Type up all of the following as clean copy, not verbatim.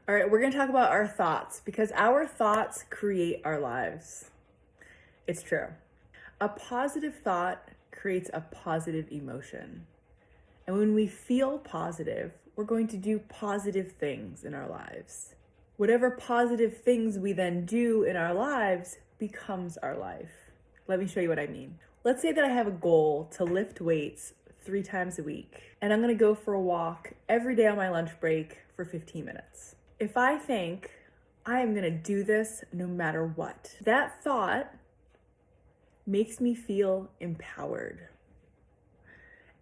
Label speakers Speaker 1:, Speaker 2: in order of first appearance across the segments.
Speaker 1: All right, we're going to talk about our thoughts because our thoughts create our lives. It's true. A positive thought creates a positive emotion. And when we feel positive, we're going to do positive things in our lives. Whatever positive things we then do in our lives becomes our life. Let me show you what I mean. Let's say that I have a goal to lift weights 3 times a week, and I'm going to go for a walk every day on my lunch break for 15 minutes. If I think I am going to do this no matter what, that thought makes me feel empowered.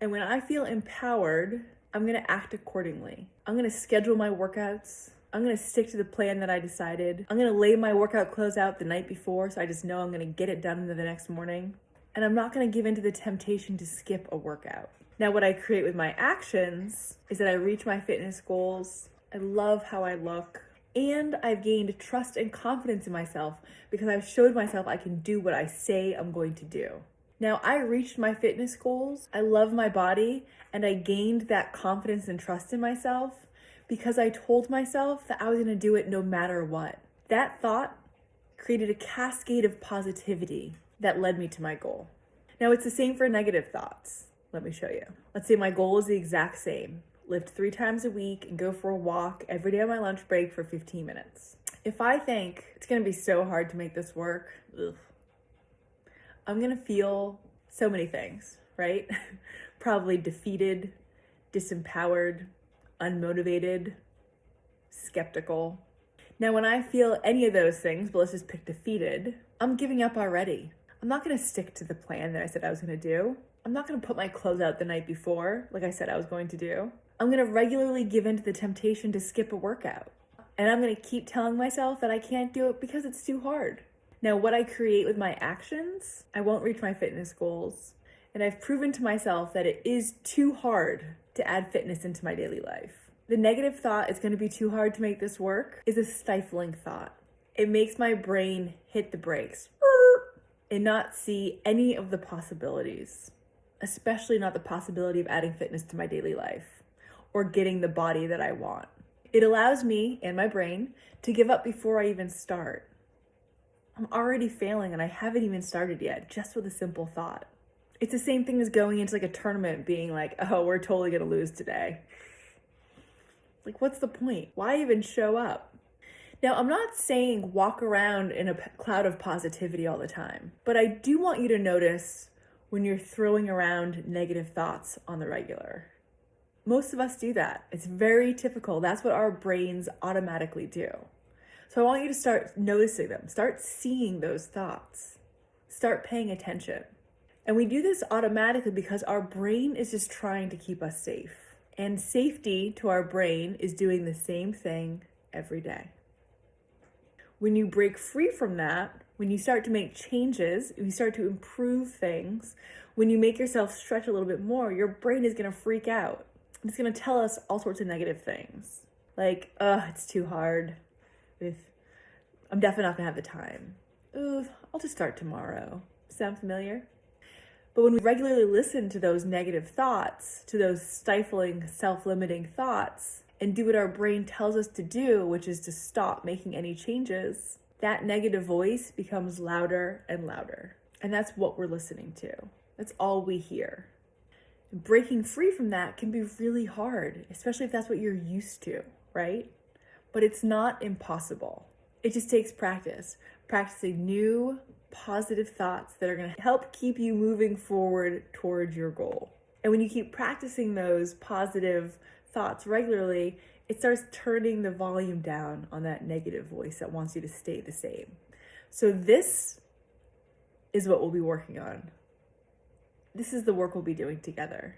Speaker 1: And when I feel empowered, I'm going to act accordingly. I'm going to schedule my workouts. I'm going to stick to the plan that I decided. I'm going to lay my workout clothes out the night before so I just know I'm going to get it done the next morning. And I'm not going to give in to the temptation to skip a workout. Now, what I create with my actions is that I reach my fitness goals. I love how I look. And I've gained trust and confidence in myself because I've showed myself I can do what I say I'm going to do. Now, I reached my fitness goals. I love my body, and I gained that confidence and trust in myself because I told myself that I was going to do it no matter what. That thought created a cascade of positivity that led me to my goal. Now, it's the same for negative thoughts. Let me show you. Let's say my goal is the exact same. Lift 3 times a week and go for a walk every day on my lunch break for 15 minutes. If I think it's going to be so hard to make this work, I'm going to feel so many things, right? Probably defeated, disempowered, unmotivated, skeptical. Now, when I feel any of those things, but let's just pick defeated, I'm giving up already. I'm not going to stick to the plan that I said I was going to do. I'm not going to put my clothes out the night before, like I said I was going to do. I'm going to regularly give in to the temptation to skip a workout. And I'm going to keep telling myself that I can't do it because it's too hard. Now, what I create with my actions, I won't reach my fitness goals. And I've proven to myself that it is too hard to add fitness into my daily life. The negative thought, it's going to be too hard to make this work, is a stifling thought. It makes my brain hit the brakes and not see any of the possibilities, especially not the possibility of adding fitness to my daily life or getting the body that I want. It allows me and my brain to give up before I even start. I'm already failing and I haven't even started yet, just with a simple thought. It's the same thing as going into like a tournament being like, oh, we're totally gonna lose today. Like, what's the point? Why even show up? Now, I'm not saying walk around in a cloud of positivity all the time, but I do want you to notice when you're throwing around negative thoughts on the regular. Most of us do that. It's very typical. That's what our brains automatically do. So I want you to start noticing them. Start seeing those thoughts. Start paying attention. And we do this automatically because our brain is just trying to keep us safe. And safety to our brain is doing the same thing every day. When you break free from that, when you start to make changes, when you start to improve things, when you make yourself stretch a little bit more, your brain is going to freak out. It's going to tell us all sorts of negative things. Like, it's too hard. I'm definitely not going to have the time. I'll just start tomorrow. Sound familiar? But when we regularly listen to those negative thoughts, to those stifling, self-limiting thoughts, and do what our brain tells us to do, which is to stop making any changes, that negative voice becomes louder and louder. And that's what we're listening to. That's all we hear. Breaking free from that can be really hard, especially if that's what you're used to, right? But it's not impossible. It just takes practice. Practicing new, positive thoughts that are going to help keep you moving forward towards your goal. And when you keep practicing those positive thoughts regularly, it starts turning the volume down on that negative voice that wants you to stay the same. So this is what we'll be working on. This is the work we'll be doing together.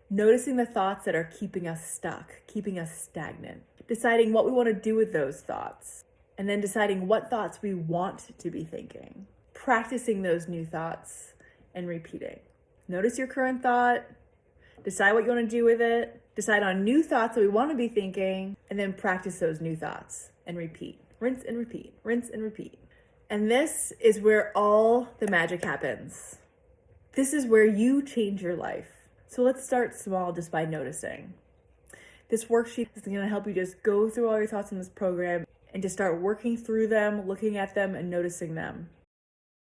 Speaker 1: Noticing the thoughts that are keeping us stuck, keeping us stagnant, deciding what we want to do with those thoughts, and then deciding what thoughts we want to be thinking. Practicing those new thoughts and repeating. Notice your current thought, decide what you want to do with it, decide on new thoughts that we want to be thinking, and then practice those new thoughts and repeat. Rinse and repeat, rinse and repeat. And this is where all the magic happens. This is where you change your life. So let's start small just by noticing. This worksheet is going to help you just go through all your thoughts in this program and just start working through them, looking at them, and noticing them.